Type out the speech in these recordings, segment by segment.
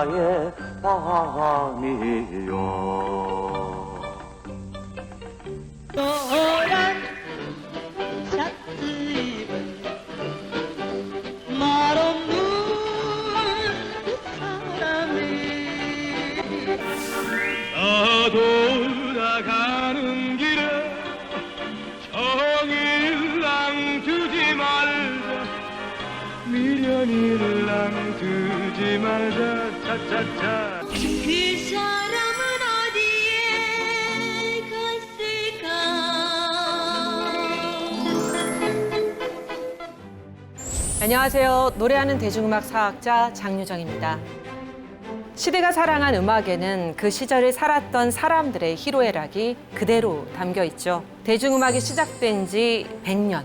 나의 밤이요. 노란 샤츠 입은 말 없는 사람이 돌아가는 길에 정일랑 두지 말자 미련일랑 두지 말자 차차차 그 사람은 어디에 갔을까. 안녕하세요. 노래하는 대중음악 사학자 장유정입니다. 시대가 사랑한 음악에는 그 시절을 살았던 사람들의 희로애락이 그대로 담겨 있죠. 대중음악이 시작된 지 100년.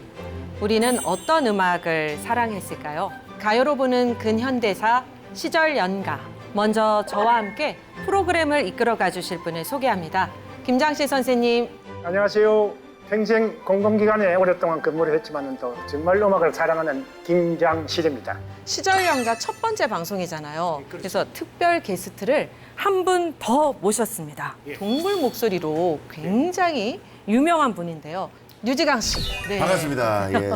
우리는 어떤 음악을 사랑했을까요? 가요로 보는 근현대사 시절 연가. 먼저 저와 함께 프로그램을 이끌어가 주실 분을 소개합니다. 김장실 선생님. 안녕하세요. 평생 공공기관에 오랫동안 근무를 했지만 또 정말 음악을 사랑하는 김장실입니다. 시절 연가 첫 번째 방송이잖아요. 그래서 특별 게스트를 한 분 더 모셨습니다. 동물 목소리로 굉장히 유명한 분인데요. 류지강 씨. 네. 반갑습니다. 예.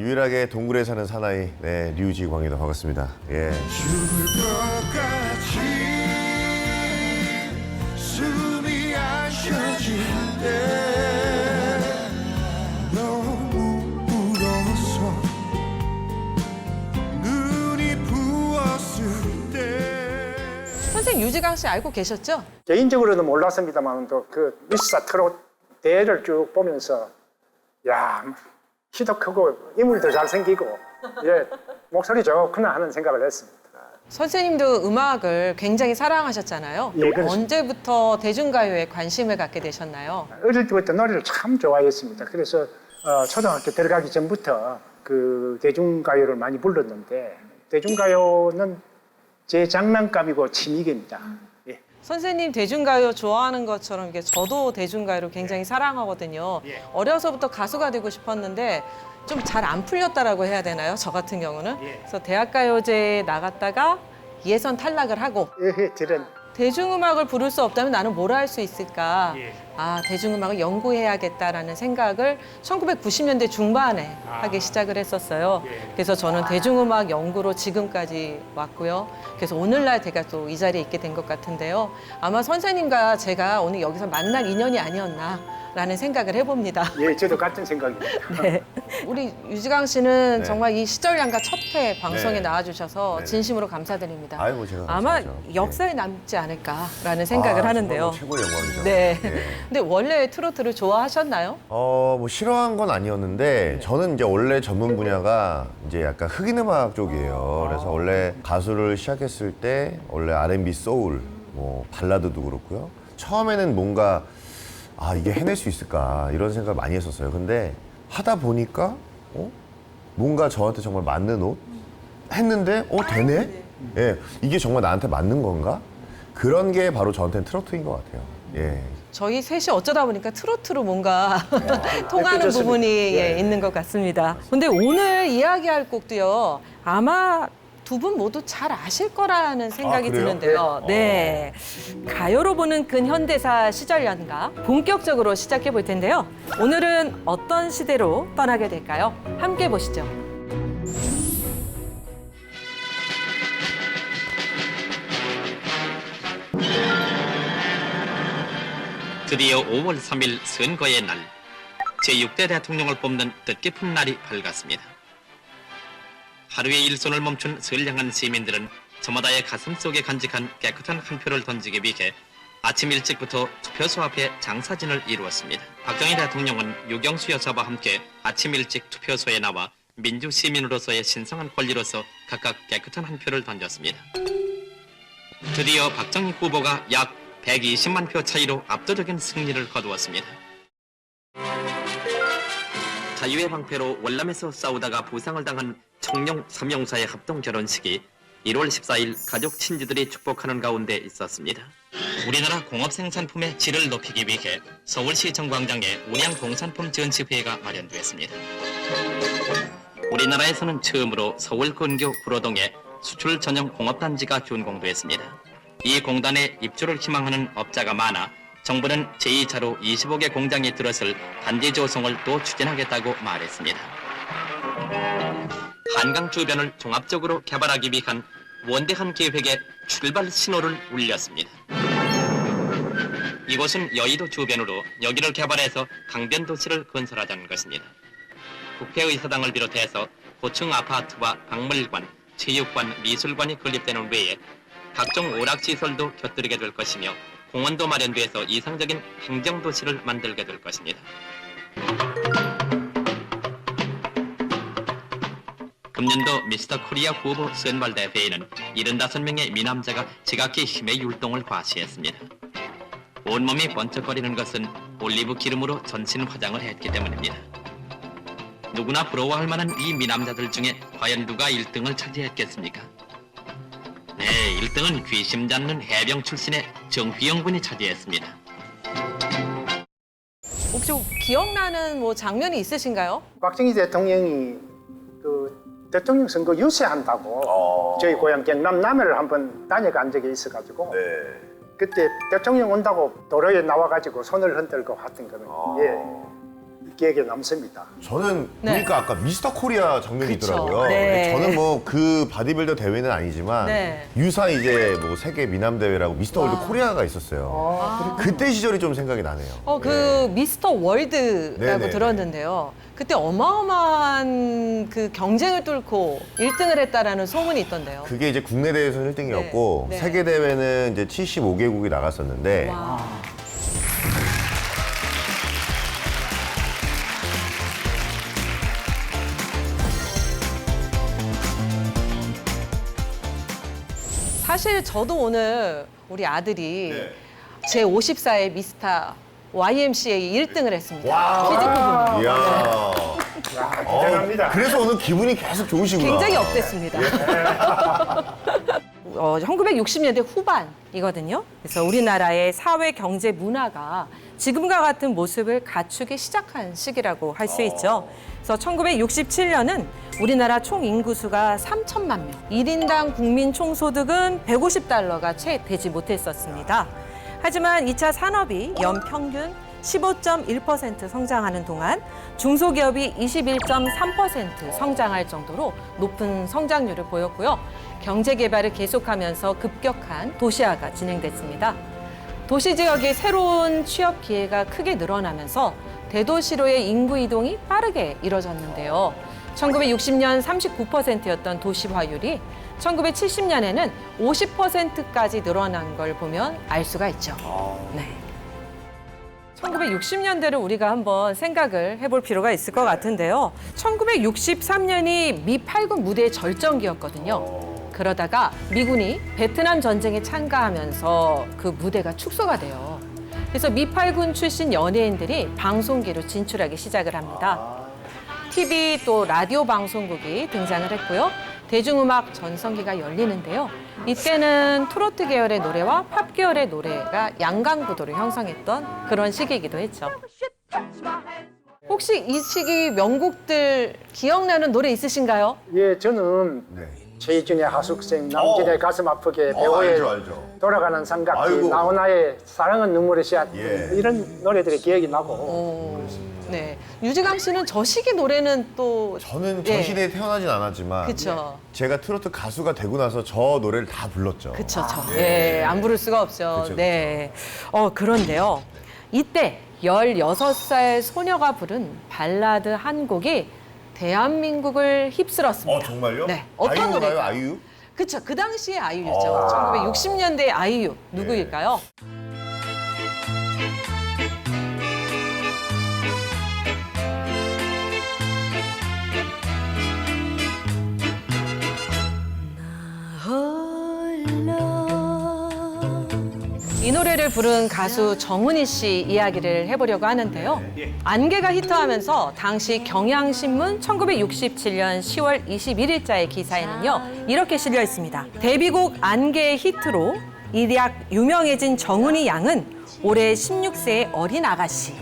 유일하게 동굴에 사는 사나이, 네, 류지광이다. 반갑습니다. 예. 죽을 것 같이 숨이 안 쉬어지는데 너무 울어서 눈이 부었을 때 선생님 유지강 씨 알고 계셨죠? 개인적으로는 몰랐습니다만 또 그 미스터 트롯 대회를 쭉 보면서 야, 키도 크고 인물도 잘생기고 예, 목소리 좋구나 하는 생각을 했습니다. 선생님도 음악을 굉장히 사랑하셨잖아요. 예, 그렇습니다. 언제부터 대중가요에 관심을 갖게 되셨나요? 어릴 때부터 노래를 참 좋아했습니다. 그래서 초등학교 들어가기 전부터 그 대중가요를 많이 불렀는데 대중가요는 제 장난감이고 취미입니다. 예. 선생님 대중가요 좋아하는 것처럼 이렇게 저도 대중가요를 굉장히 사랑하거든요. 예. 어려서부터 가수가 되고 싶었는데 좀 잘 안 풀렸다라고 해야 되나요? 저 같은 경우는. 예. 그래서 대학가요제에 나갔다가 예선 탈락을 하고 들은 대중음악을 부를 수 없다면 나는 뭘 할 수 있을까? 예. 대중음악을 연구해야겠다라는 생각을 1990년대 중반에 하기 시작을 했었어요. 예. 그래서 저는 대중음악 연구로 지금까지 왔고요. 그래서 오늘날 제가 또 이 자리에 있게 된 것 같은데요. 아마 선생님과 제가 오늘 여기서 만날 인연이 아니었나라는 생각을 해봅니다. 예, 저도 같은 생각입니다. 네. 우리 유지강 씨는 네. 정말 이 시절 양가 첫 회 방송에 네. 나와주셔서 네. 진심으로 감사드립니다. 아이고, 제가 아마 감사하죠. 역사에 남지 않을까라는 생각을 하는데요. 최고의 영광이죠. 네. 예. 근데 원래 트로트를 좋아하셨나요? 뭐 싫어한 건 아니었는데 저는 이제 원래 전문 분야가 이제 약간 흑인 음악 쪽이에요. 그래서 원래 가수를 시작했을 때 원래 R&B 소울, 뭐 발라드도 그렇고요. 처음에는 뭔가 이게 해낼 수 있을까 이런 생각을 많이 했었어요. 근데 하다 보니까 뭔가 저한테 정말 맞는 옷 했는데 되네? 예, 이게 정말 나한테 맞는 건가? 그런 게 바로 저한테는 트로트인 것 같아요. 예. 저희 셋이 어쩌다 보니까 트로트로 뭔가 통하는 좋습니다. 부분이 예. 있는 것 같습니다. 근데 오늘 이야기할 곡도요. 아마 두 분 모두 잘 아실 거라는 생각이 그래요? 드는데요. 네. 가요로 보는 근현대사 시절 연가 본격적으로 시작해 볼 텐데요. 오늘은 어떤 시대로 떠나게 될까요? 함께 보시죠. 드디어 5월 3일 선거의 날, 제6대 대통령을 뽑는 뜻깊은 날이 밝았습니다. 하루의 일손을 멈춘 선량한 시민들은 저마다의 가슴 속에 간직한 깨끗한 한 표를 던지기 위해 아침 일찍부터 투표소 앞에 장사진을 이루었습니다. 박정희 대통령은 유경수 여사와 함께 아침 일찍 투표소에 나와 민주시민으로서의 신성한 권리로서 각각 깨끗한 한 표를 던졌습니다. 드디어 박정희 후보가 약 120만 표 차이로 압도적인 승리를 거두었습니다. 자유의 방패로 월남에서 싸우다가 부상을 당한 청룡 삼형사의 합동 결혼식이 1월 14일 가족 친지들이 축복하는 가운데 있었습니다. 우리나라 공업 생산품의 질을 높이기 위해 서울시 정광장에 운양 공산품 전시회가 마련되었습니다. 우리나라에서는 처음으로 서울 근교 구로동에 수출 전용 공업단지가 준공됐습니다. 이 공단에 입주를 희망하는 업자가 많아 정부는 제2차로 25개 공장이 들어설 단지 조성을 또 추진하겠다고 말했습니다. 한강 주변을 종합적으로 개발하기 위한 원대한 계획에 출발 신호를 울렸습니다. 이곳은 여의도 주변으로 여기를 개발해서 강변 도시를 건설하자는 것입니다. 국회의사당을 비롯해서 고층 아파트와 박물관, 체육관, 미술관이 건립되는 외에 각종 오락시설도 곁들이게 될 것이며 공원도 마련돼서 이상적인 행정도시를 만들게 될 것입니다. 금년도 미스터 코리아 후보 선발대회에는 75명의 미남자가 지각기 힘의 율동을 과시했습니다. 온몸이 번쩍거리는 것은 올리브 기름으로 전신 화장을 했기 때문입니다. 누구나 부러워할 만한 이 미남자들 중에 과연 누가 1등을 차지했겠습니까? 네, 1등은 귀심 잡는 해병 출신의 정휘영 군이 차지했습니다. 혹시 기억나는 뭐 장면이 있으신가요? 박정희 대통령이 그 대통령 선거 유세한다고 저희 고향 경남 남해를 한번 다녀간 적이 있어가지고 그때 대통령 온다고 도로에 나와가지고 손을 흔들고 했던 거는 기억에 남습니다. 저는 네. 보니까 아까 미스터 코리아 장면이 그쵸. 있더라고요. 네. 저는 뭐 그 바디빌더 대회는 아니지만 네. 유사한 이제 뭐 세계 미남 대회라고 미스터 월드 코리아가 있었어요. 그때 시절이 좀 생각이 나네요. 그 미스터 월드라고 네네네. 들었는데요. 그때 어마어마한 그 경쟁을 뚫고 1등을 했다라는 소문이 있던데요. 그게 이제 국내 대회에서는 1등이었고 네. 세계 대회는 이제 75개국이 나갔었는데 와. 사실 저도 오늘 우리 아들이 제 54회 미스터 YMCA 1등을 했습니다. 피지크 부문. 이야. 대단합니다. 그래서 오늘 기분이 계속 좋으시구나. 굉장히 업됐습니다. 1960년대 후반이거든요. 그래서 우리나라의 사회, 경제, 문화가 지금과 같은 모습을 갖추기 시작한 시기라고 할 수 있죠. 그래서 1967년은 우리나라 총 인구수가 3천만 명, 1인당 국민 총소득은 150달러가 채 되지 못했었습니다. 하지만 2차 산업이 연평균 15.1% 성장하는 동안 중소기업이 21.3% 성장할 정도로 높은 성장률을 보였고요. 경제 개발을 계속하면서 급격한 도시화가 진행됐습니다. 도시 지역의 새로운 취업 기회가 크게 늘어나면서 대도시로의 인구 이동이 빠르게 이뤄졌는데요. 1960년 39%였던 도시화율이 1970년에는 50%까지 늘어난 걸 보면 알 수가 있죠. 네. 1960년대를 우리가 한번 생각을 해볼 필요가 있을 것 같은데요. 1963년이 미 8군 무대의 절정기였거든요. 그러다가 미군이 베트남 전쟁에 참가하면서 그 무대가 축소가 돼요. 그래서 미 8군 출신 연예인들이 방송계로 진출하기 시작을 합니다. TV 또 라디오 방송국이 등장을 했고요. 대중음악 전성기가 열리는데요. 이때는 트로트 계열의 노래와 팝 계열의 노래가 양강구도를 형성했던 그런 시기이기도 했죠. 혹시 이 시기 명곡들 기억나는 노래 있으신가요? 예, 저는 최희준의 하숙생, 남진의 가슴 아프게, 배우의 알죠. 돌아가는 삼각기, 아이고. 나훈아의 사랑은 눈물의 씨앗 예. 이런 노래들이 기억이 나고 네. 유지강 씨는 저 시기 노래는 또 저는 예. 저 시대에 태어나진 않았지만 그쵸. 제가 트로트 가수가 되고 나서 저 노래를 다 불렀죠. 그쵸, 예, 안 부를 수가 없죠. 그쵸. 네. 그런데요. 이때 16살 소녀가 부른 발라드 한 곡이 대한민국을 휩쓸었습니다. 정말요? 네. 어떤 아이유가요? 노래일까요? 아이유? 그쵸. 그 당시의 아이유죠. 1960년대 아이유. 누구일까요? 이 노래를 부른 가수 정은희 씨 이야기를 해보려고 하는데요. 안개가 히트하면서 당시 경향신문 1967년 10월 21일자의 기사에는요. 이렇게 실려 있습니다. 데뷔곡 안개의 히트로 일약 유명해진 정은희 양은 올해 16세의 어린 아가씨.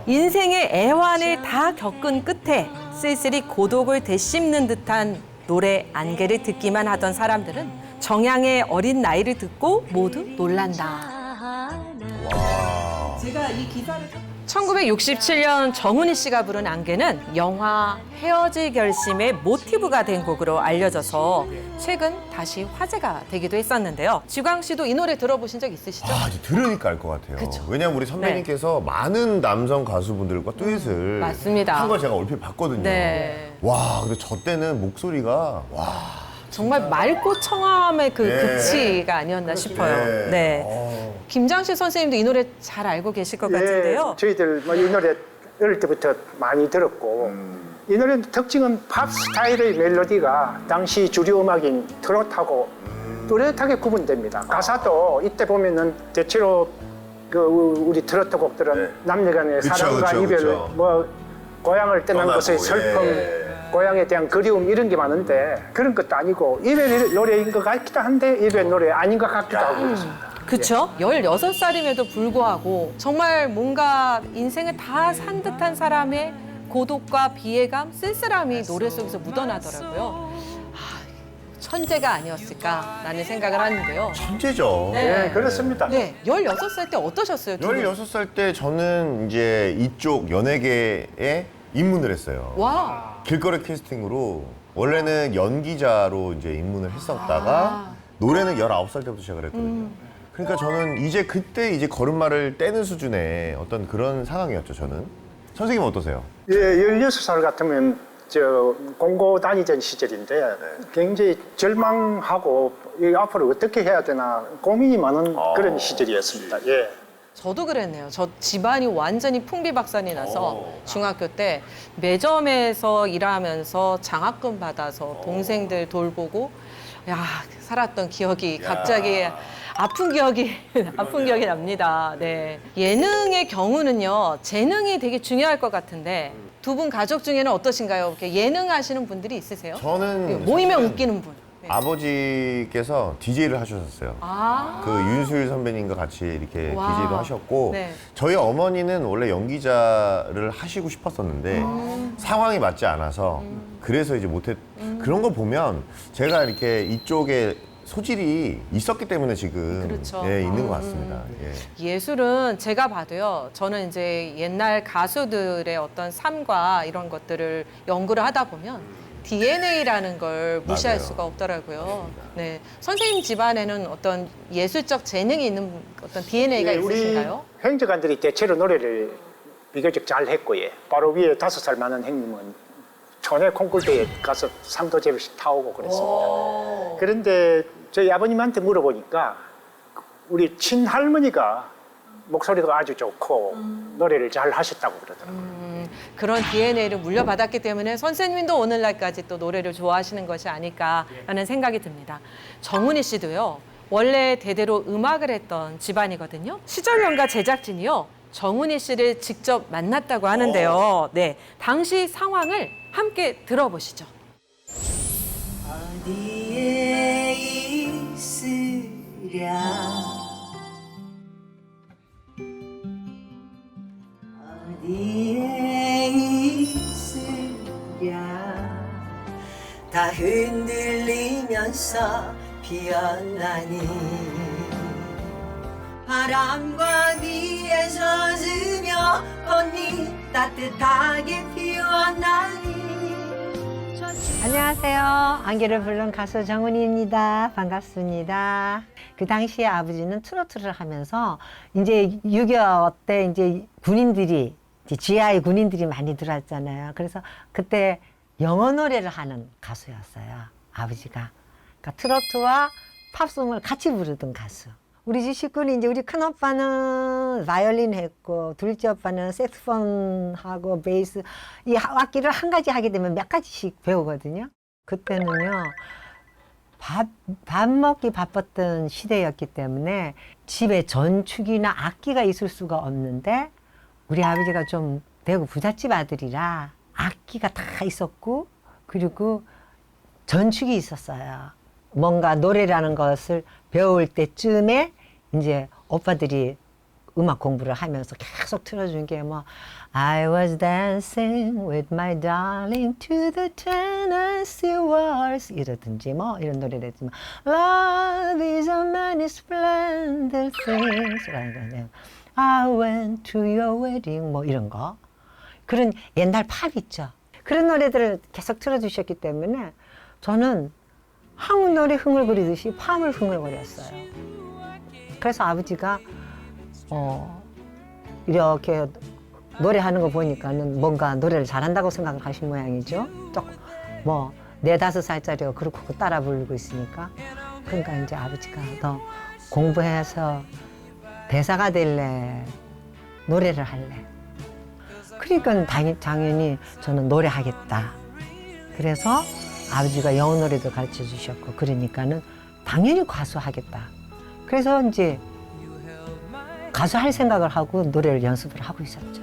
인생의 애환을 다 겪은 끝에 쓸쓸히 고독을 되씹는 듯한 노래 안개를 듣기만 하던 사람들은 정양의 어린 나이를 듣고 모두 놀란다. 제가 이 기사를 1967년 정훈이 씨가 부른 안개는 영화 헤어질 결심의 모티브가 된 곡으로 알려져서 최근 다시 화제가 되기도 했었는데요. 지광 씨도 이 노래 들어보신 적 있으시죠? 아, 이제 들으니까 알 것 같아요. 그쵸. 왜냐면 우리 선배님께서 많은 남성 가수분들과 듀엣을 맞습니다. 한 걸 제가 얼핏 봤거든요. 네. 와, 근데 저 때는 목소리가 와. 정말 맑고 청아함의 그 네. 극치가 아니었나 싶어요. 네. 김장실 선생님도 이 노래 잘 알고 계실 것 같은데요. 저희들 뭐 이 노래 어릴 때부터 많이 들었고 이 노래 특징은 팝 스타일의 멜로디가 당시 주류 음악인 트로트하고 뚜렷하게 구분됩니다. 가사도 이때 보면은 대체로 그 우리 트로트 곡들은 남녀간의 그쵸, 사랑과 그쵸, 이별, 그쵸. 뭐 고향을 떠난 떠나고, 것의 슬픔, 예. 고향에 대한 그리움 이런 게 많은데 그런 것도 아니고 이별 노래인 것 같기도 한데 이별 노래 아닌 것 같기도 하고 그렇습니다. 그쵸? 16살임에도 불구하고 정말 뭔가 인생을 다 산 듯한 사람의 고독과 비애감, 쓸쓸함이 노래 속에서 묻어나더라고요. 천재가 아니었을까라는 생각을 하는데요. 천재죠. 네, 그렇습니다. 네, 16살 때 어떠셨어요? 두 분? 16살 때 저는 이제 이쪽 연예계에 입문을 했어요. 와, 길거리 캐스팅으로 원래는 연기자로 이제 입문을 했었다가 노래는 19살 때부터 시작을 했거든요. 그러니까 저는 이제 그때 이제 걸음마를 떼는 수준의 어떤 그런 상황이었죠, 저는. 선생님은 어떠세요? 예, 16살 같으면 저 공고 다니던 시절인데 굉장히 절망하고 이 앞으로 어떻게 해야 되나 고민이 많은 그런 시절이었습니다. 예. 저도 그랬네요. 저 집안이 완전히 풍비박산이 나서 중학교 때 매점에서 일하면서 장학금 받아서 동생들 돌보고 야 살았던 기억이 갑자기 아픈 기억이 납니다. 네. 예능의 경우는요, 재능이 되게 중요할 것 같은데 두 분 가족 중에는 어떠신가요? 이렇게 예능 하시는 분들이 있으세요? 저는 모이면 웃기는 분. 네. 아버지께서 DJ를 하셨었어요. 아, 그 윤수일 선배님과 같이 이렇게 와. DJ도 하셨고 네. 저희 어머니는 원래 연기자를 하시고 싶었었는데 상황이 맞지 않아서 그래서 이제 못했 그런 거 보면 제가 이렇게 이쪽에 소질이 있었기 때문에 지금 그렇죠. 예, 있는 것 같습니다. 예. 예술은 제가 봐도요, 저는 이제 옛날 가수들의 어떤 삶과 이런 것들을 연구를 하다 보면 DNA라는 걸 무시할 맞아요. 수가 없더라고요. 네. 선생님 집안에는 어떤 예술적 재능이 있는 어떤 DNA가 예, 우리 있으신가요? 형제간들이 대체로 노래를 비교적 잘 했고 예. 바로 위에 5살 많은 형님은 전에 콩쿨대에 가서 상도제를씩 타오고 그랬습니다. 그런데 저희 아버님한테 물어보니까 우리 친할머니가 목소리가 아주 좋고 노래를 잘 하셨다고 그러더라고요. 그런 DNA를 물려받았기 때문에 선생님도 오늘날까지 또 노래를 좋아하시는 것이 아닐까라는 생각이 듭니다. 정훈이 씨도요, 원래 대대로 음악을 했던 집안이거든요. 시절연가 제작진이요, 정훈이 씨를 직접 만났다고 하는데요. 네, 당시 상황을 함께 들어보시죠. 어디에 있으랴 어디에 있으랴 다 흔들리면서 피어나니 바람과 비에 젖으며 꽃잎 따뜻하게 피어나니 안녕하세요. 안개를 부른 가수 정은희입니다. 반갑습니다. 그 당시에 아버지는 트로트를 하면서 이제 6.25 때 이제 군인들이, 이제 GI 군인들이 많이 들어왔잖아요. 그래서 그때 영어 노래를 하는 가수였어요. 아버지가. 그러니까 트로트와 팝송을 같이 부르던 가수. 우리 집 식구는 이제 우리 큰 오빠는 바이올린 했고 둘째 오빠는 색소폰 하고 베이스 이 악기를 한 가지 하게 되면 몇 가지씩 배우거든요. 그때는요 밥 먹기 바빴던 시대였기 때문에 집에 전축이나 악기가 있을 수가 없는데 우리 아버지가 좀 대구 부잣집 아들이라 악기가 다 있었고 그리고 전축이 있었어요. 뭔가 노래라는 것을 배울 때쯤에 이제 오빠들이 음악 공부를 하면서 계속 틀어준 게 뭐 I was dancing with my darling to the Tennessee Waltz 이러든지 뭐 이런 노래라든지 Love is a many splendid things I went to your wedding 뭐 이런 거 그런 옛날 팝 있죠. 그런 노래들을 계속 틀어주셨기 때문에 저는 한국 노래 흥얼거리듯이 팝을 흥얼거렸어요. 그래서 아버지가 이렇게 노래하는 거 보니까는 뭔가 노래를 잘한다고 생각을 하신 모양이죠. 뭐 4-5살짜리가 그렇고 따라 부르고 있으니까. 그러니까 이제 아버지가 너 공부해서 대사가 될래? 노래를 할래? 그러니까 당연히 저는 노래하겠다. 그래서 아버지가 영어 노래도 가르쳐 주셨고 그러니까는 당연히 가수하겠다. 그래서 이제 가수 할 생각을 하고 노래를 연습을 하고 있었죠.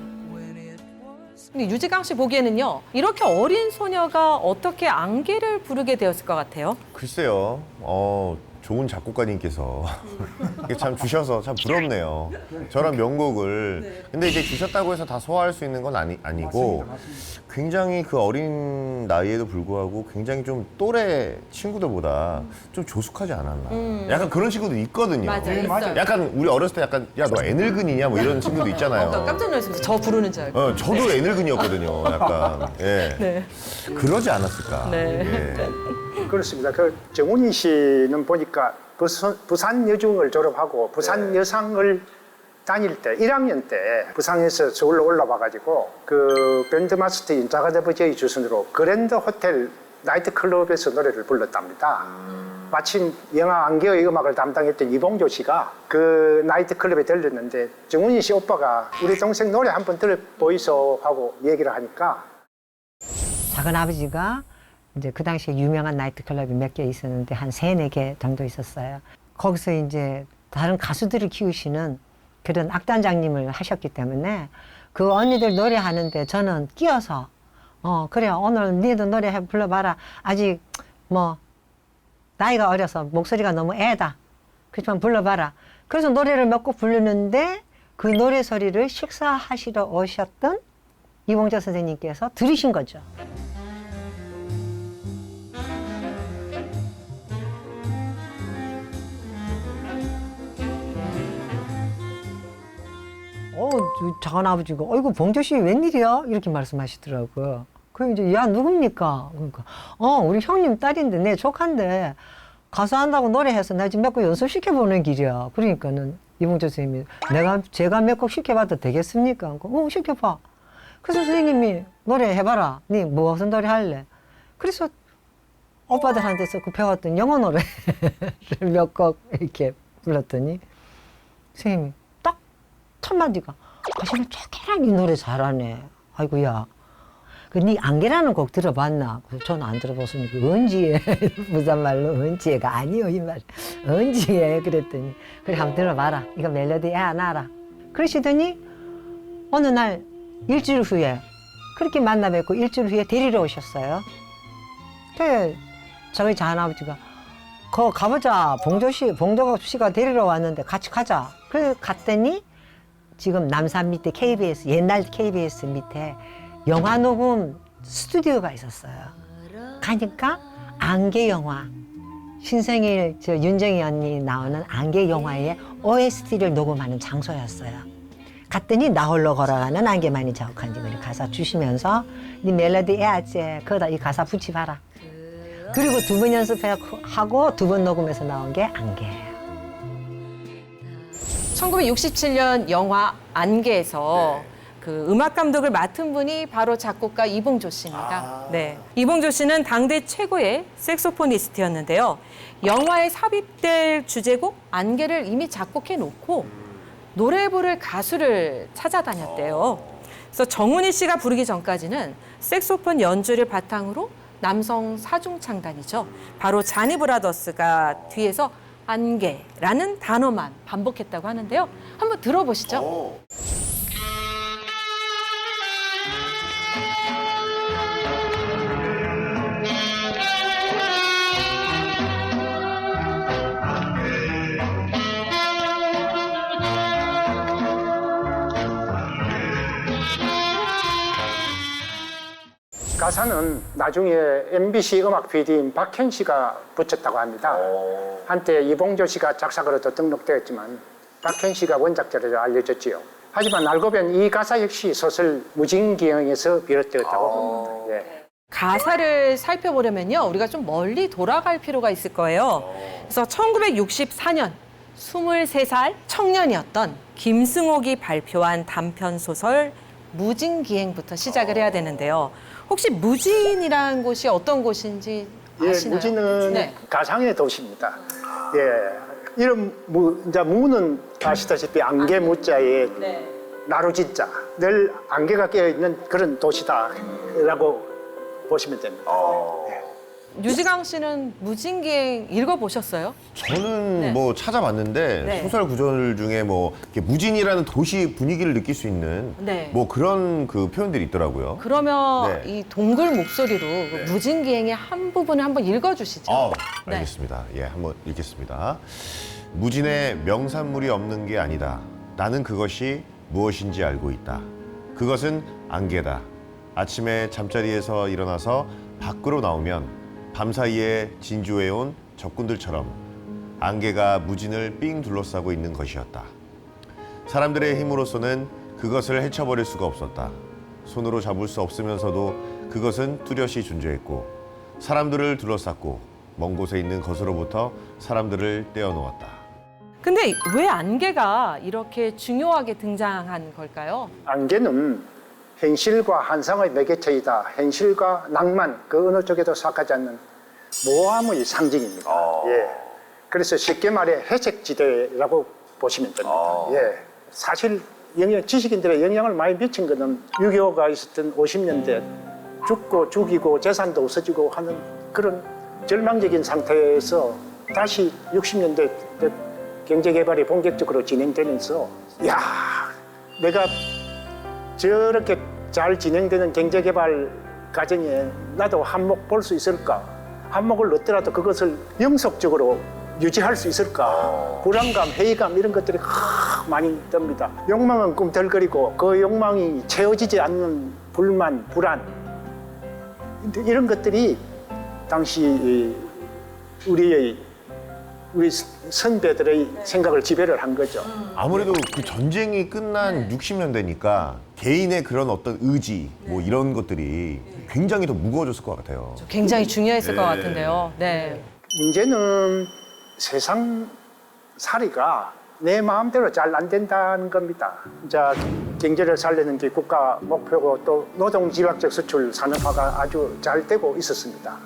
근데 유지강 씨 보기에는요, 이렇게 어린 소녀가 어떻게 안개를 부르게 되었을 것 같아요? 글쎄요. 좋은 작곡가님께서 이게 참 주셔서 참 부럽네요. 저런 명곡을. 근데 이제 주셨다고 해서 다 소화할 수 있는 건 아니고 굉장히 그 어린 나이에도 불구하고 굉장히 좀 또래 친구들보다 좀 조숙하지 않았나. 약간 그런 친구도 있거든요. 맞아요, 있어요. 약간 우리 어렸을 때 약간 야, 너 애늙은이냐 뭐 이런 친구도 있잖아요. 깜짝 놀랐어요. 저 부르는 줄 알고. 저도 애늙은이였거든요. 약간. 예. 네. 그러지 않았을까. 네. 예. 그렇습니다. 그 정훈이 씨는 보니까 부산 여중을 졸업하고 부산 여상을 다닐 때 1학년 때 부산에서 서울로 올라와 가지고 그 밴드 마스터인 자가데버제이 주선으로 그랜드 호텔 나이트클럽에서 노래를 불렀답니다. 마침 영화 안개의 음악을 담당했던 이봉조 씨가 그 나이트클럽에 들렸는데 정훈이 씨 오빠가 우리 동생 노래 한번 들어보이소 하고 얘기를 하니까 작은 아버지가 이제 그 당시에 유명한 나이트클럽이 몇 개 있었는데 한 3-4개 정도 있었어요. 거기서 이제 다른 가수들을 키우시는 그런 악단장님을 하셨기 때문에 그 언니들 노래하는데 저는 끼어서 그래 오늘 니도 노래 불러봐라. 아직 뭐 나이가 어려서 목소리가 너무 애다. 그렇지만 불러봐라. 그래서 노래를 몇 곡 부르는데 그 노래 소리를 식사하시러 오셨던 이봉조 선생님께서 들으신 거죠. 작은 아버지가 어이구 봉조 씨 웬일이야? 이렇게 말씀하시더라고요. 그 이제 야 누굽니까? 그러니까 우리 형님 딸인데 내 조카인데 가수 한다고 노래해서 나 지금 몇 곡 연습시켜 보는 길이야. 그러니까는 이봉조 선생님이 제가 몇 곡 시켜봐도 되겠습니까? 시켜봐. 그래서 선생님이 노래 해봐라. 니 무슨 노래 할래? 그래서 오빠들한테서 그 배웠던 영어 노래를 몇 곡 이렇게 불렀더니 선생님이 딱 첫 마디가 가시는 쪼개랑 이 노래 잘하네. 아이고야. 니 안개라는 곡 들어봤나? 그래서 저는 안 들어봤으니까 언지에 부산말로 언지에가 아니요 이 말. 언지에 그랬더니 그래 한번 들어봐라. 이거 멜로디 안 알아. 그러시더니 어느 날 일주일 후에 그렇게 만나 뵙고 일주일 후에 데리러 오셨어요. 그래 저희 작은아버지가 거 가보자. 봉조 씨가 데리러 왔는데 같이 가자. 그래서 갔더니 지금 남산 밑에 KBS 옛날 KBS 밑에 영화 녹음 스튜디오가 있었어요. 가니까 안개 영화 신성일 윤정희 언니 나오는 안개 영화의 OST를 녹음하는 장소였어요. 갔더니 나 홀로 걸어가는 안개만이 자욱한지 가사 주시면서 네 멜로디 해야지 거기다 이 가사 붙여봐라. 그리고 2번 연습하고 2번 녹음해서 나온 게 안개예요. 1967년 영화 안개에서 그 음악 감독을 맡은 분이 바로 작곡가 이봉조 씨입니다. 네. 이봉조 씨는 당대 최고의 색소포니스트였는데요. 영화에 삽입될 주제곡 안개를 이미 작곡해 놓고 노래 부를 가수를 찾아다녔대요. 그래서 정훈이 씨가 부르기 전까지는 색소폰 연주를 바탕으로 남성 사중 창단이죠. 바로 자니 브라더스가 뒤에서 안개라는 단어만 반복했다고 하는데요. 한번 들어보시죠. 가사는 나중에 MBC 음악 PD인 박현 씨가 붙였다고 합니다. 한때 이봉조 씨가 작사가로도 등록되었지만 박현 씨가 원작자로 알려졌지요. 하지만 알고 보면 이 가사 역시 소설 무진기행에서 비롯되었다고 봅니다. 예. 가사를 살펴보려면요, 우리가 좀 멀리 돌아갈 필요가 있을 거예요. 그래서 1964년 23살 청년이었던 김승옥이 발표한 단편 소설 무진기행부터 시작을 해야 되는데요. 혹시 무진이라는 곳이 어떤 곳인지 예, 아시나요? 무진은 네. 가상의 도시입니다. 예, 이런 이제 무는 아시다시피 안개 무자에 네. 나루진자, 늘 안개가 끼어 있는 그런 도시다라고 보시면 됩니다. 유지강 씨는 무진기행 읽어보셨어요? 저는 네. 뭐 찾아봤는데 네. 소설 구절 중에 뭐 이렇게 무진이라는 도시 분위기를 느낄 수 있는 네. 뭐 그런 그 표현들이 있더라고요. 그러면 네. 이 동굴 목소리로 그 무진기행의 한 부분을 한번 읽어주시죠. 네. 알겠습니다. 예, 한번 읽겠습니다. 무진에 명산물이 없는 게 아니다. 나는 그것이 무엇인지 알고 있다. 그것은 안개다. 아침에 잠자리에서 일어나서 밖으로 나오면 밤사이에 진주해온 적군들처럼 안개가 무진을 삥 둘러싸고 있는 것이었다. 사람들의 힘으로서는 그것을 헤쳐버릴 수가 없었다. 손으로 잡을 수 없으면서도 그것은 뚜렷이 존재했고 사람들을 둘러쌌고 먼 곳에 있는 것으로부터 사람들을 떼어놓았다. 근데 왜 안개가 이렇게 중요하게 등장한 걸까요? 안개는 현실과 환상의 매개체이다. 현실과 낭만, 그 어느 쪽에도 속하지 않는 모함의 상징입니다. 예. 그래서 쉽게 말해 회색지대라고 보시면 됩니다. 예. 사실 지식인들의 영향을 많이 미친 것은 6.25가 있었던 50년대 죽고 죽이고 재산도 없어지고 하는 그런 절망적인 상태에서 다시 60년대 경제개발이 본격적으로 진행되면서 야, 내가 저렇게 잘 진행되는 경제개발 과정에 나도 한몫 볼 수 있을까? 한몫을 얻더라도 그것을 영속적으로 유지할 수 있을까? 불안감, 회의감 이런 것들이 많이 듭니다. 욕망은 꿈틀거리고 그 욕망이 채워지지 않는 불만, 불안 이런 것들이 당시 우리 선배들의 생각을 지배를 한 거죠. 아무래도 그 전쟁이 끝난 60년대니까 개인의 그런 어떤 의지 뭐 이런 것들이 굉장히 더 무거워졌을 것 같아요. 굉장히 중요했을 것 같은데요. 네. 문제는 세상 살이가 내 마음대로 잘 안 된다는 겁니다. 이제 경제를 살리는 게 국가 목표고 또 노동지각적 수출 산업화가 아주 잘 되고 있었습니다.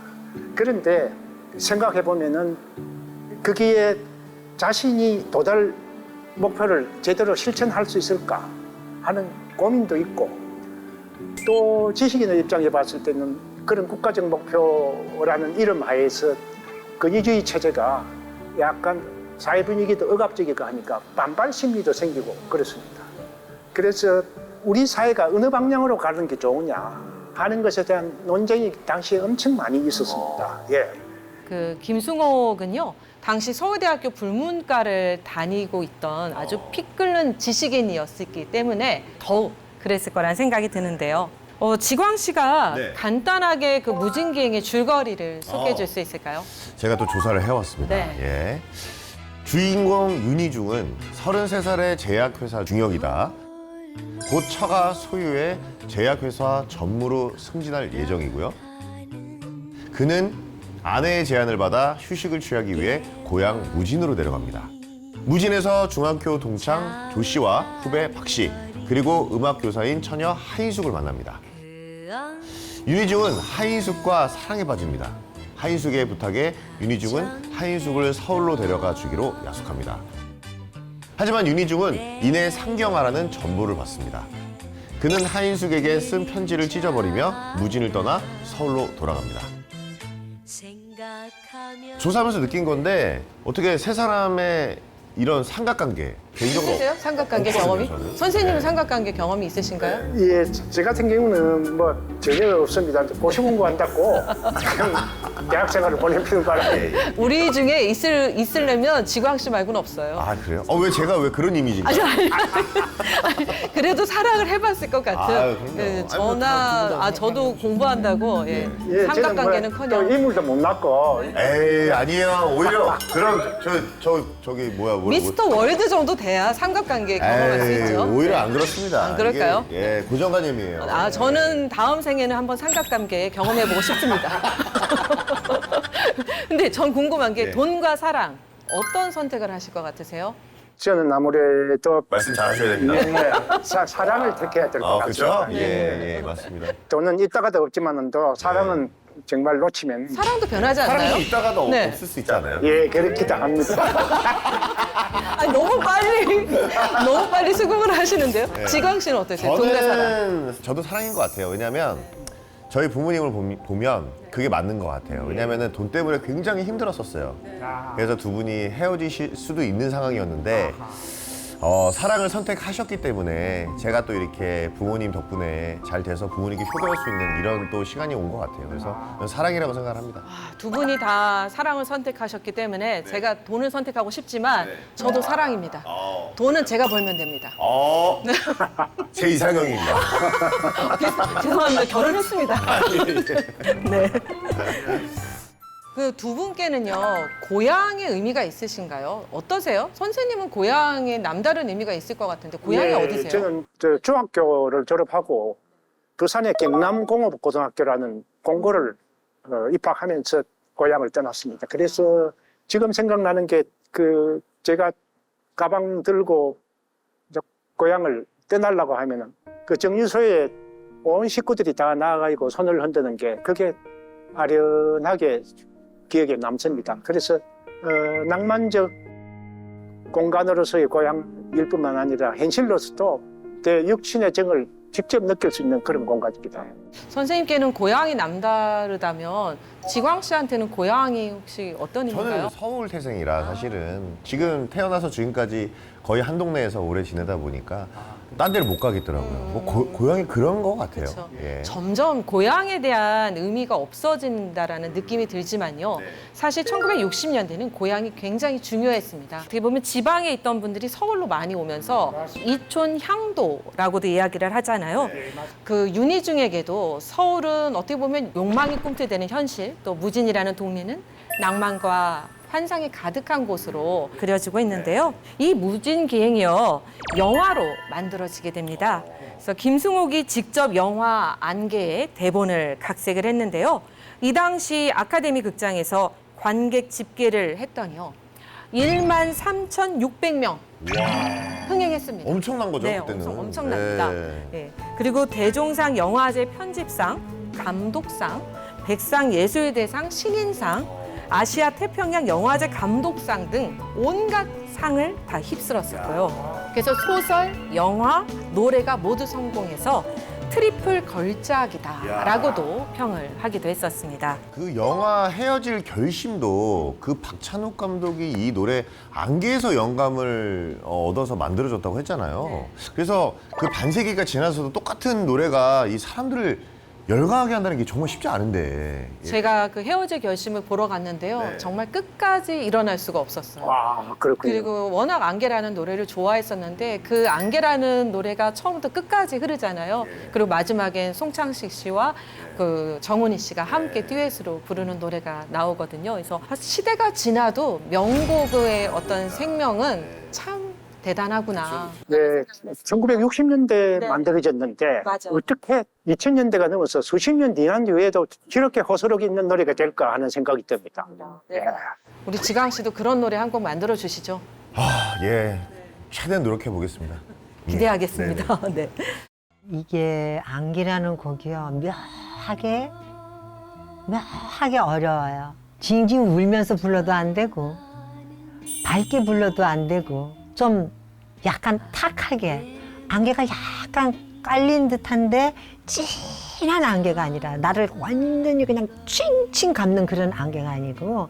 그런데 생각해 보면은 거기에 자신이 도달 목표를 제대로 실천할 수 있을까 하는 고민도 있고 또 지식인의 입장에 봤을 때는 그런 국가적 목표라는 이름 하에서 권위주의 체제가 약간 사회 분위기도 억압적이고 하니까 반발 심리도 생기고 그렇습니다. 그래서 우리 사회가 어느 방향으로 가는 게 좋으냐 하는 것에 대한 논쟁이 당시에 엄청 많이 있었습니다. 예. 그 김승옥은요, 당시 서울대학교 불문과를 다니고 있던 아주 피 끓는 지식인이었기 때문에 더욱 그랬을 거란 생각이 드는데요. 지광 씨가 네. 간단하게 그 무진기행의 줄거리를 소개해 줄 수 있을까요? 제가 또 조사를 해왔습니다. 네. 예. 주인공 윤희중은 33살의 제약회사 중역이다. 곧 처가 소유의 제약회사 전무로 승진할 예정이고요. 그는 아내의 제안을 받아 휴식을 취하기 위해 고향 무진으로 내려갑니다. 무진에서 중학교 동창 조 씨와 후배 박 씨, 그리고 음악 교사인 처녀 하인숙을 만납니다. 윤희중은 하인숙과 사랑에 빠집니다. 하인숙의 부탁에 윤희중은 하인숙을 서울로 데려가 주기로 약속합니다. 하지만 윤희중은 이내 상경하라는 전보를 받습니다. 그는 하인숙에게 쓴 편지를 찢어버리며 무진을 떠나 서울로 돌아갑니다. 조사하면서 느낀 건데 어떻게 세 사람의 이런 삼각관계, 개인적으로 있으세요? 삼각관계 없거든요, 경험이? 저는. 선생님은 네. 삼각관계 경험이 있으신가요? 예, 제 같은 경우는 뭐 전혀 없습니다. 고시 공부한다고 그냥 대학 생활을 보내는 바람에 우리 중에 있으려면 지광 씨 말고는 없어요. 아 그래요? 왜 제가 왜 그런 이미지인가요? 그래도 사랑을 해봤을 것 같은. 아유, 그럼요. 예, 아니, 뭐 저나 다 저도 공부한다고 예. 예, 삼각관계는커녕. 또 인물도 못 낳고 에이 아니에요. 오히려 그럼 저기 뭐야 미스터 월드 정도 돼야 삼각관계 경험할 수 있죠. 오히려 안 그렇습니다. 안 그럴까요? 이게, 예, 고정관념이에요. 아, 저는 다음 생에는 한번 삼각관계 경험해보고 싶습니다. 근데 전 궁금한 게 네. 돈과 사랑 어떤 선택을 하실 것 같으세요? 저는 아무래도 말씀 잘하셔야 됩니다. 예, 사랑을 택해야 될 것 아 같아요. 그렇죠? 예, 맞습니다. 돈은 있다가도 없지만은 또 사랑은 정말 놓치면 사랑도 변하지 않나요? 사람이 있다가도 네. 없을 수 있잖아요. 예, 그렇기도 합니다. 아니, 너무 빨리 수긍을 하시는데요. 지광 씨는 어떠세요? 돈과 사랑. 저도 사랑인 것 같아요. 왜냐하면 저희 부모님을 보면 그게 맞는 것 같아요. 왜냐하면 돈 때문에 굉장히 힘들었었어요. 그래서 두 분이 헤어지실 수도 있는 상황이었는데 사랑을 선택하셨기 때문에 제가 또 이렇게 부모님 덕분에 잘 돼서 부모님께 효도할 수 있는 이런 또 시간이 온 것 같아요. 그래서 저는 사랑이라고 생각을 합니다. 두 분이 다 사랑을 선택하셨기 때문에 제가 돈을 선택하고 싶지만 저도 사랑입니다. 돈은 제가 벌면 됩니다. 제 이상형입니다. 죄송합니다. 결혼했습니다. 네. 그 두 분께는요, 고향의 의미가 있으신가요? 어떠세요? 선생님은 고향에 남다른 의미가 있을 것 같은데, 고향이 예, 어디세요? 저는 중학교를 졸업하고 부산의 경남공업고등학교라는 공고를 입학하면서 고향을 떠났습니다. 그래서 지금 생각나는 게 제가 가방 들고 고향을 떠나려고 하면은 그 정류소에 온 식구들이 다 나와가지고 손을 흔드는 게 그게 아련하게 기억에 남습니다. 그래서 낭만적 공간으로서의 고향일 뿐만 아니라 현실로서도 내 육신의 정을 직접 느낄 수 있는 그런 공간입니다. 선생님께는 고향이 남다르다면 지광 씨한테는 고향이 혹시 어떤 저는 의미인가요? 서울 태생이라 사실은 지금 태어나서 지금까지 거의 한 동네에서 오래 지내다 보니까 딴 데를 못 가겠더라고요. 뭐 고향이 그런 것 같아요. 그렇죠. 예. 점점 고향에 대한 의미가 없어진다라는 느낌이 들지만요. 사실 1960년대는 고향이 굉장히 중요했습니다. 어떻게 보면 지방에 있던 분들이 서울로 많이 오면서 이촌 향도라고도 이야기를 하잖아요. 그 윤희중에게도 서울은 어떻게 보면 욕망이 꿈틀대는 현실, 또 무진이라는 동네는 낭만과 환상이 가득한 곳으로 그려지고 있는데요. 이 무진기행이요, 영화로 만들어지게 됩니다. 그래서 김승옥이 직접 영화 안개에 대본을 각색을 했는데요. 이 당시 아카데미 극장에서 관객 집계를 했더니요, 13,600명 흥행했습니다. 엄청난 거죠, 네, 그때는. 엄청납니다. 네. 네. 그리고 대종상 영화제 편집상, 감독상, 백상예술대상, 신인상, 아시아 태평양 영화제 감독상 등 온갖 상을 다 휩쓸었었고요. 그래서 소설, 영화, 노래가 모두 성공해서 트리플 걸작이다라고도 평을 하기도 했었습니다. 그 영화 헤어질 결심도 그 박찬욱 감독이 이 노래 안개에서 영감을 얻어서 만들어졌다고 했잖아요. 그래서 그 반세기가 지나서도 똑같은 노래가 이 사람들을 열광하게 한다는 게 정말 쉽지 않은데. 제가 그 헤어질 결심을 보러 갔는데요. 네. 정말 끝까지 일어날 수가 없었어요. 와, 그렇군요. 그리고 워낙 안개라는 노래를 좋아했었는데 그 안개라는 노래가 처음부터 끝까지 흐르잖아요. 그리고 마지막엔 송창식 씨와 그 정훈이 씨가 함께 듀엣으로 부르는 노래가 나오거든요. 그래서 시대가 지나도 명곡의 어떤 생명은 참 대단하구나. 네, 1960년대 네. 만들어졌는데 맞아. 어떻게 2000년대가 넘어서 수십 년 지난 뒤에도 저렇게 호소력 있는 노래가 될까 하는 생각이 듭니다. 네. 우리 지광 씨도 그런 노래 한 곡 만들어 주시죠. 예. 최대한 노력해 보겠습니다. 기대하겠습니다. 네. 이게 안개라는 곡이요, 묘하게 어려워요. 징징 울면서 불러도 안 되고 밝게 불러도 안 되고 좀 약간 탁하게, 안개가 약간 깔린 듯한데 진한 안개가 아니라 나를 완전히 그냥 칭칭 감는 그런 안개가 아니고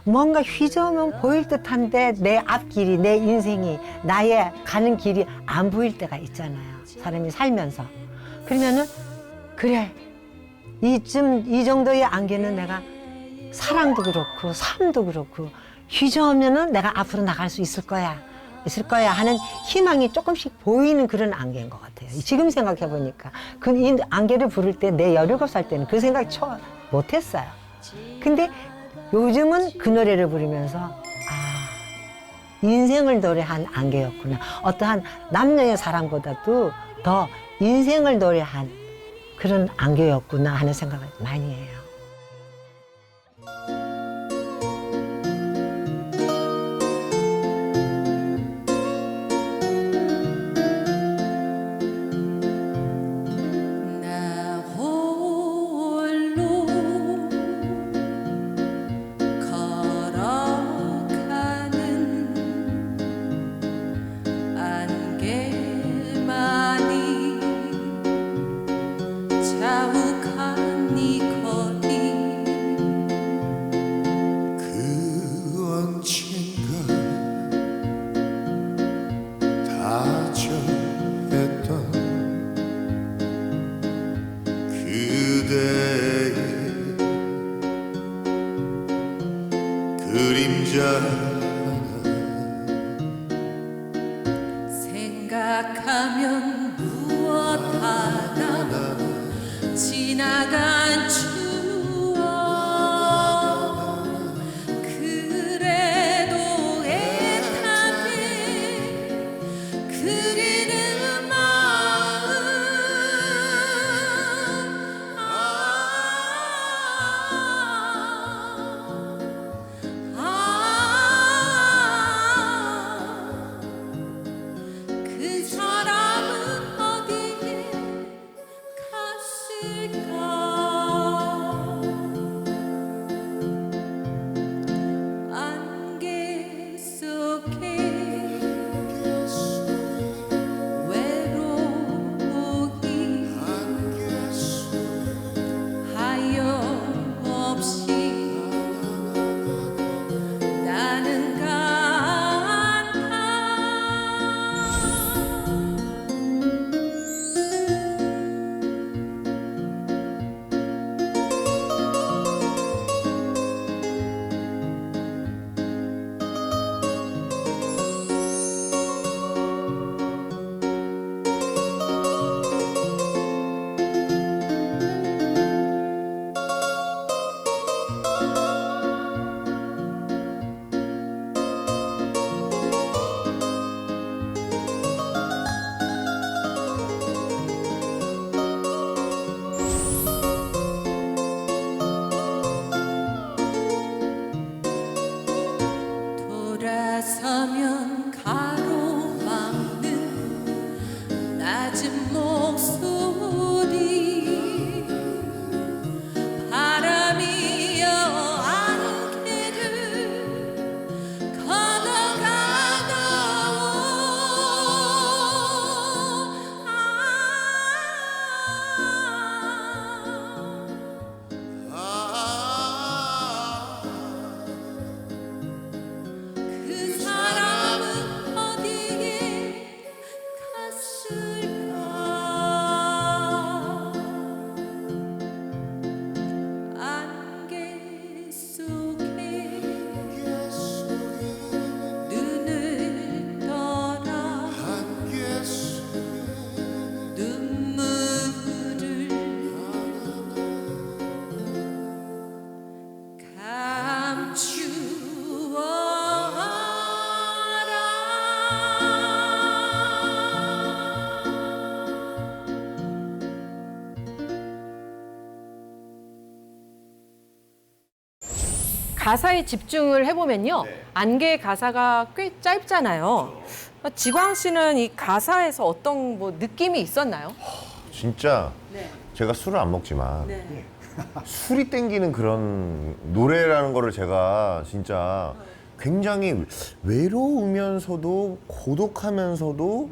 뭔가 휘저으면 보일 듯한데 내 앞길이, 내 인생이, 나의 가는 길이 안 보일 때가 있잖아요. 사람이 살면서. 그러면은 그래, 이 정도의 안개는 내가 사랑도 그렇고 삶도 그렇고 휘저으면은 내가 앞으로 나갈 수 있을 거야 하는 희망이 조금씩 보이는 그런 안개인 것 같아요. 지금 생각해 보니까 이 안개를 부를 때 내 17살 때는 그 생각 못했어요. 근데 요즘은 그 노래를 부르면서 인생을 노래한 안개였구나. 어떠한 남녀의 사랑보다도 더 인생을 노래한 그런 안개였구나 하는 생각을 많이 해요. 나 홀로 걸어가는 안개만이 자욱한 이 거리 그 언젠가 다정했던 그대의 그림자 생각하면 무엇 하나 지나간 추억 그래도 애타게 그리는 마음 그 사람은 어디에 갔을까 안개 속에 외로이 하염없이 나는 간다 돌아서면 가로막는 낮은 목소리 바람이여 안개를 그 사람은 어디에 갔을까 안개 속에 눈을 떠라 눈물을 가사에 집중을 해보면요. 안개 가사가 꽤 짧잖아요. 지광 씨는 이 가사에서 어떤 뭐 느낌이 있었나요? 진짜 제가 술을 안 먹지만 술이 땡기는 그런 노래라는 거를 제가 진짜 굉장히 외로우면서도 고독하면서도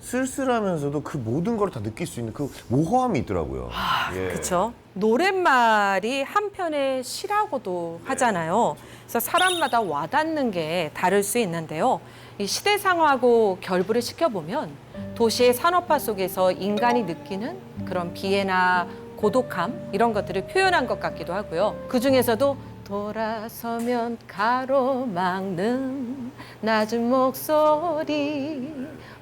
쓸쓸하면서도 그 모든 걸 다 느낄 수 있는 그 모호함이 있더라고요. 예. 그렇죠. 노랫말이 한편의 시라고도 하잖아요. 그래서 사람마다 와닿는 게 다를 수 있는데요. 이 시대 상황하고 결부를 시켜보면 도시의 산업화 속에서 인간이 느끼는 그런 비애나 고독함 이런 것들을 표현한 것 같기도 하고요. 그 중에서도 돌아서면 가로막는 낮은 목소리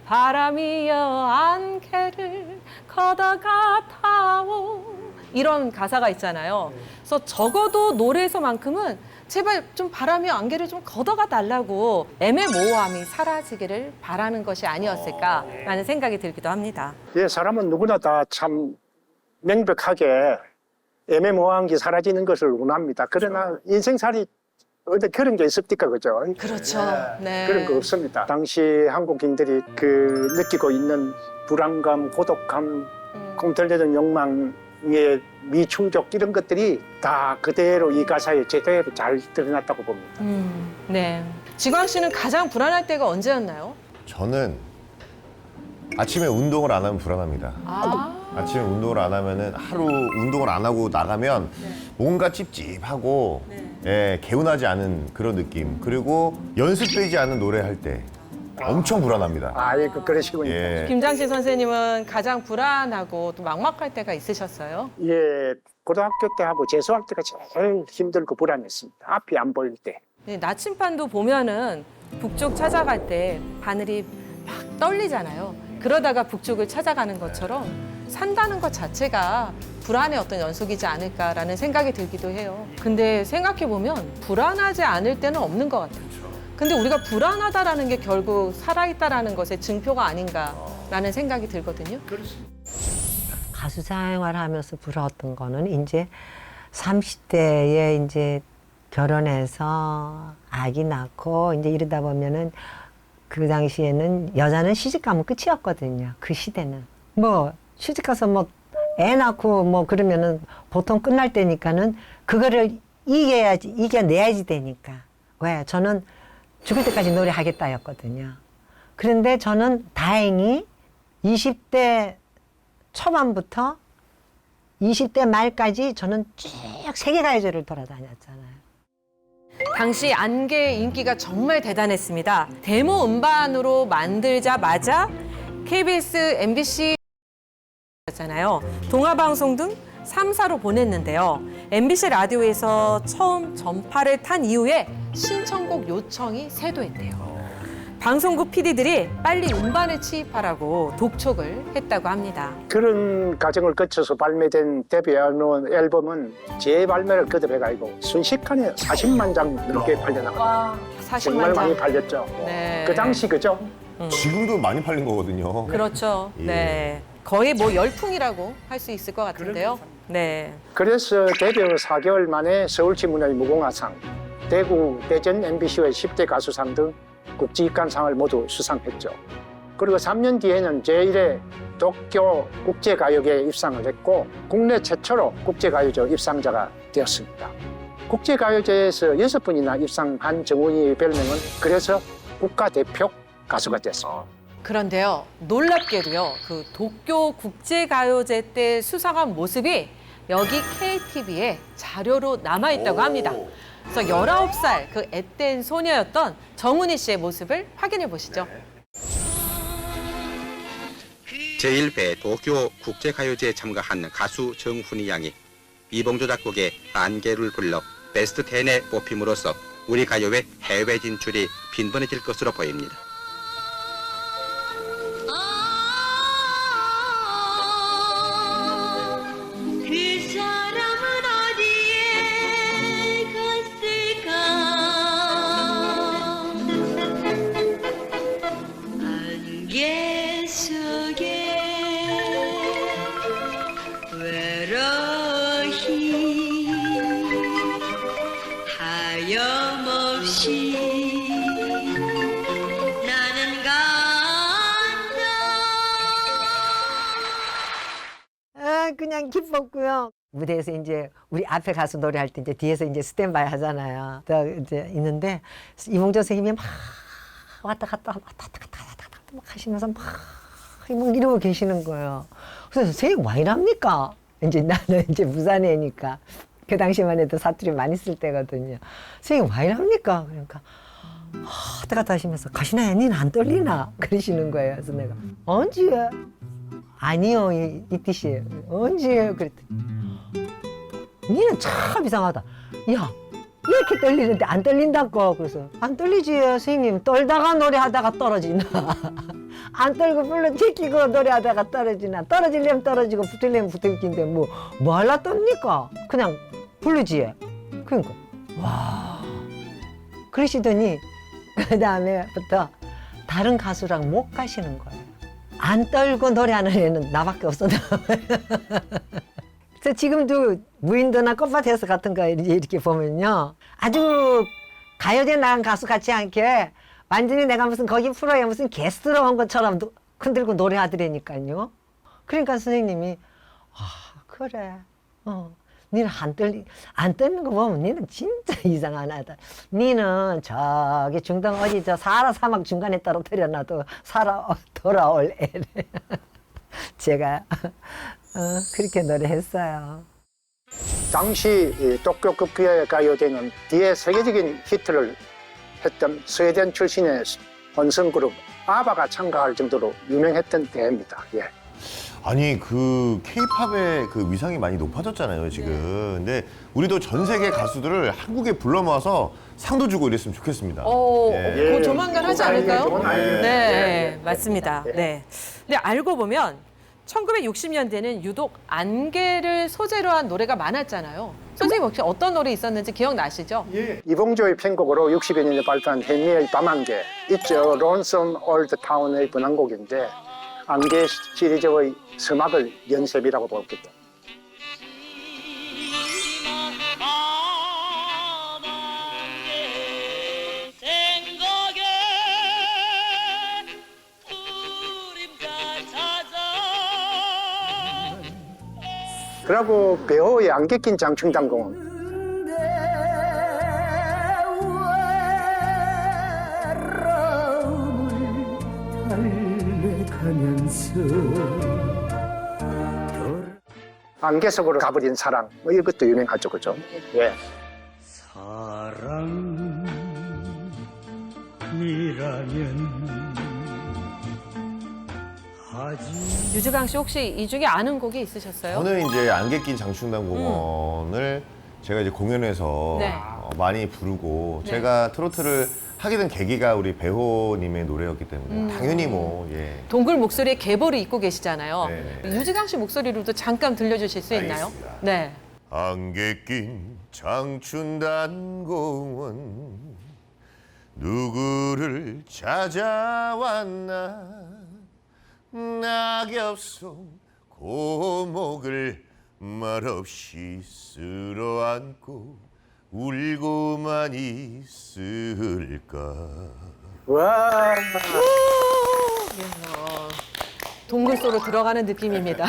바람이여 안개를 걷어가 타오 이런 가사가 있잖아요. 그래서 적어도 노래에서만큼은 제발 좀 바람이여 안개를 좀 걷어가 달라고 애매모호함이 사라지기를 바라는 것이 아니었을까라는 생각이 들기도 합니다. 예, 사람은 누구나 다 참 명백하게 애매모호한 게 사라지는 것을 원합니다. 그러나 인생살이 어디 그런 게 있습니까, 그죠? 그렇죠. 네. 그런 거 없습니다. 당시 한국인들이 그 느끼고 있는 불안감, 고독함, 꿈틀대던 욕망의 미충족 이런 것들이 다 그대로 이 가사에 제대로 잘 드러났다고 봅니다. 네. 지광 씨는 가장 불안할 때가 언제였나요? 저는 아침에 운동을 안 하면 불안합니다. 아침에 운동을 안 하면은 하루 운동을 안 하고 나가면 뭔가 찝찝하고 예, 개운하지 않은 그런 느낌. 그리고 연습되지 않은 노래 할 때 엄청 불안합니다. 아이고, 그러시군요. 예. 김장실 선생님은 가장 불안하고 또 막막할 때가 있으셨어요? 예, 고등학교 때 하고 재수할 때가 제일 힘들고 불안했습니다. 앞이 안 보일 때. 네, 나침반도 보면은 북쪽 찾아갈 때 바늘이 막 떨리잖아요. 그러다가 북쪽을 찾아가는 것처럼 산다는 것 자체가 불안의 어떤 연속이지 않을까라는 생각이 들기도 해요. 근데 생각해보면 불안하지 않을 때는 없는 것 같아요. 근데 우리가 불안하다라는 게 결국 살아있다라는 것의 증표가 아닌가라는 생각이 들거든요. 가수 생활하면서 부러웠던 거는 이제 30대에 이제 결혼해서 아기 낳고 이제 이러다 보면은 그 당시에는 여자는 시집 가면 끝이었거든요. 그 시대는. 뭐 시집 가서 뭐 애 낳고 뭐 그러면은 보통 끝날 때니까는 그거를 이겨내야지 되니까. 왜? 저는 죽을 때까지 노래하겠다였거든요. 그런데 저는 다행히 20대 초반부터 20대 말까지 저는 쭉 세계가요제를 돌아다녔잖아요. 당시 안개의 인기가 정말 대단했습니다. 데모 음반으로 만들자마자 KBS, MBC 였잖아요. 동아방송 등 3사로 보냈는데요. MBC 라디오에서 처음 전파를 탄 이후에 신청곡 요청이 쇄도했대요. 방송국 PD들이 빨리 음반을 취입하라고 독촉을 했다고 합니다. 그런 과정을 거쳐서 발매된 데뷔 앨범은 재발매를 거듭해가지고 순식간에 40만 장 넘게 팔려나갔어요. 40만 정말 많이 장. 팔렸죠. 네. 그 당시 그죠? 지금도 많이 팔린 거거든요. 그렇죠. 예. 네. 거의 뭐 열풍이라고 할 수 있을 것 같은데요. 네. 그래서 데뷔 4개월 만에 서울시문화의 무공화상, 대구, 대전 MBC의 10대 가수상 등 국지익관상을 모두 수상했죠. 그리고 3년 뒤에는 제1회 도쿄 국제가요제에 입상을 했고 국내 최초로 국제가요제 입상자가 되었습니다. 국제가요제에서 6분이나 입상한 정훈이의 별명은 그래서 국가대표 가수가 됐습니다. 그런데요, 놀랍게도요, 그 도쿄 국제가요제 때 수상한 모습이 여기 KTV에 자료로 남아있다고 합니다. 그래서 19살 그 앳된 소녀였던 정훈이 씨의 모습을 확인해 보시죠. 제1회 도쿄 국제가요제에 참가한 가수 정훈이 양이 이봉조 작곡의 안개를 불러 베스트 10에 뽑힘으로써 우리 가요의 해외 진출이 빈번해질 것으로 보입니다. 그 사람은 어디에 갔을까 안개 속에 외로이 하염없이 나는 간다 그냥 기뻤고요. 무대에서 이제 우리 앞에 가서 노래할 때 이제 뒤에서 이제 스탠바이 하잖아요. 또 이제 있는데 이봉조 선생님이 막 왔다 갔다 막 하시면서 막 막 이러고 계시는 거예요. 그래서 선생님 왜 이랍니까? 이제 나는 이제 부산애니까 그 당시만 해도 사투리 많이 쓸 때거든요. 선생님 왜 이랍니까? 그러니까 하다가 하시면서 가시나요? 니는 안 떨리나? 그러시는 거예요. 그래서 내가 언제? 아니요, 이 뜻이에요. 언제? 그랬더니 니는 참 이상하다. 야, 이렇게 떨리는데 안 떨린다고. 그래서 안 떨리지 선생님. 떨다가 노래하다가 떨어지나. 안 떨고 불러 제끼고 노래하다가 떨어지나. 떨어지려면 떨어지고 붙으려면 붙을긴데 뭐 할라 떱니까? 그냥 부르지. 그러니까 와 그러시더니 그 다음에부터 다른 가수랑 못 가시는 거예요. 안 떨고 노래하는 애는 나밖에 없었나 봐요. 그래서 지금도 무인도나 꽃밭에서 같은 거 이렇게 보면요. 아주 가요제 나간 가수 같지 않게 완전히 내가 무슨 거기 프로에 무슨 게스트로 온 것처럼 흔들고 노래하더라니까요. 그러니까 선생님이 그래. 니는 안 떨는 거 보면 니는 진짜 이상한 아다. 니는 저기 중동 어디 저 사하라 사막 중간에 떨어뜨려놔도 돌아올 애래. 제가 그렇게 노래했어요. 당시 이 도쿄급 가요제는 뒤에 세계적인 히트를 했던 스웨덴 출신의 혼성그룹 아바가 참가할 정도로 유명했던 때입니다. 예. 아니 그 케이팝의 그 위상이 많이 높아졌잖아요 지금. 근데 우리도 전 세계 가수들을 한국에 불러 모아서 상도 주고 이랬으면 좋겠습니다. 그 조만간 하지 않을까요? 좋은 아이디어입니다. 네, 맞습니다. 네. 근데 알고 보면 1960년대는 유독 안개를 소재로 한 노래가 많았잖아요. 선생님 혹시 어떤 노래 있었는지 기억나시죠? 이봉조의 편곡으로 60여 년에 발표한 henry의 밤안개 있죠. 론섬 올드 타운의 번안곡인데 안개 시리즈의 서막을 연습이라고 보겠다. 그리고 배우의 안개 낀 장충당공은 안개 속으로 가버린 사랑 뭐 이것도 유명하죠, 그죠? 예. 유주강 씨 혹시 이 중에 아는 곡이 있으셨어요? 저는 이제 안개 낀 장충당 공원을 제가 이제 공연에서 네. 많이 부르고 네. 제가 트로트를 하게 된 계기가 우리 배호님의 노래였기 때문에 당연히 동굴 목소리에 계보를 입고 계시잖아요. 네. 유지강 씨 목소리로도 잠깐 들려주실 수 있나요? 알겠습니다. 네. 안개 낀 장춘단 공원 누구를 찾아왔나 낙엽 속 고목을 말없이 쓸어안고 울고만 있을까. 와. 동굴 속으로 들어가는 느낌입니다.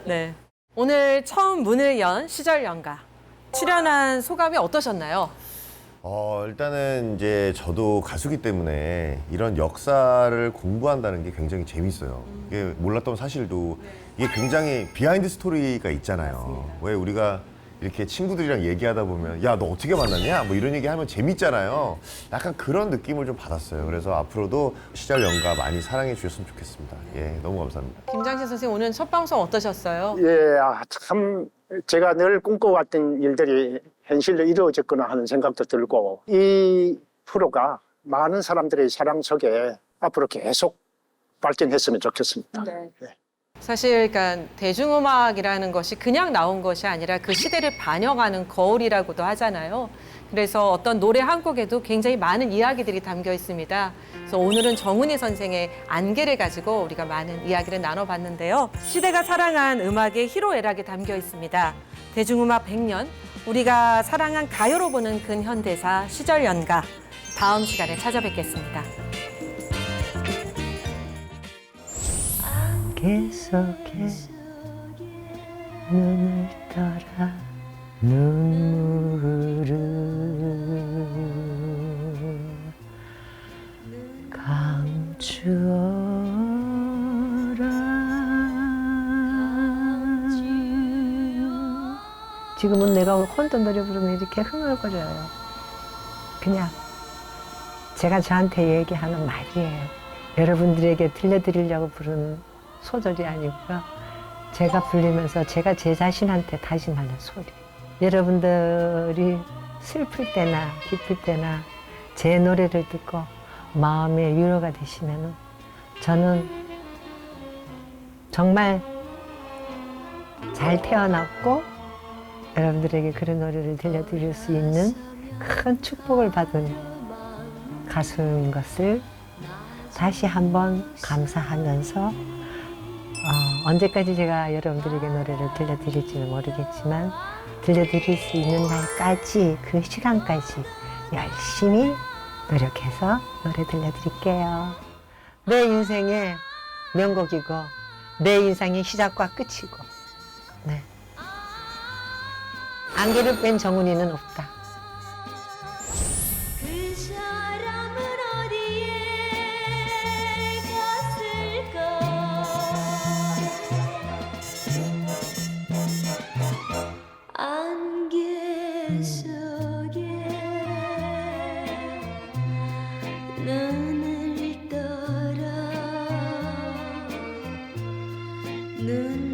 네. 오늘 처음 문을 연 시절 연가 출연한 소감이 어떠셨나요? 일단은 이제 저도 가수기 때문에 이런 역사를 공부한다는 게 굉장히 재밌어요. 이게 몰랐던 사실도 이게 굉장히 비하인드 스토리가 있잖아요. 왜 우리가 이렇게 친구들이랑 얘기하다 보면 야, 너 어떻게 만났냐? 뭐 이런 얘기 하면 재밌잖아요. 약간 그런 느낌을 좀 받았어요. 그래서 앞으로도 시절 연가 많이 사랑해 주셨으면 좋겠습니다. 예, 너무 감사합니다. 김장신 선생님 오늘 첫 방송 어떠셨어요? 예, 참 제가 늘 꿈꿔왔던 일들이 현실로 이루어졌구나 하는 생각도 들고 이 프로가 많은 사람들의 사랑 속에 앞으로 계속 발전했으면 좋겠습니다. 네. 사실 그러니까 대중음악이라는 것이 그냥 나온 것이 아니라 그 시대를 반영하는 거울이라고도 하잖아요. 그래서 어떤 노래 한 곡에도 굉장히 많은 이야기들이 담겨 있습니다. 그래서 오늘은 정훈이 선생의 안개를 가지고 우리가 많은 이야기를 나눠봤는데요. 시대가 사랑한 음악의 희로애락이 담겨 있습니다. 대중음악 100년, 우리가 사랑한 가요로 보는 근현대사 시절 연가. 다음 시간에 찾아뵙겠습니다. 안개 속에 눈을 떠라 눈물을 감추어 지금은 내가 혼자 노래 부르면 이렇게 흥얼거려요. 그냥 제가 저한테 얘기하는 말이에요. 여러분들에게 들려드리려고 부르는 소절이 아니고요. 제가 부르면서 제가 제 자신한테 다짐하는 소리. 여러분들이 슬플 때나 기쁠 때나 제 노래를 듣고 마음의 위로가 되시면 저는 정말 잘 태어났고 여러분들에게 그런 노래를 들려드릴 수 있는 큰 축복을 받은 가수인 것을 다시 한번 감사하면서 언제까지 제가 여러분들에게 노래를 들려드릴지는 모르겠지만 들려드릴 수 있는 날까지 그 시간까지 열심히 노력해서 노래 들려드릴게요. 내 인생의 명곡이고 내 인생의 시작과 끝이고 네. 안개를 뺀 정훈이는 없다. 그 사람은 어디에 갔을까 안개 속에 눈을 떠라 눈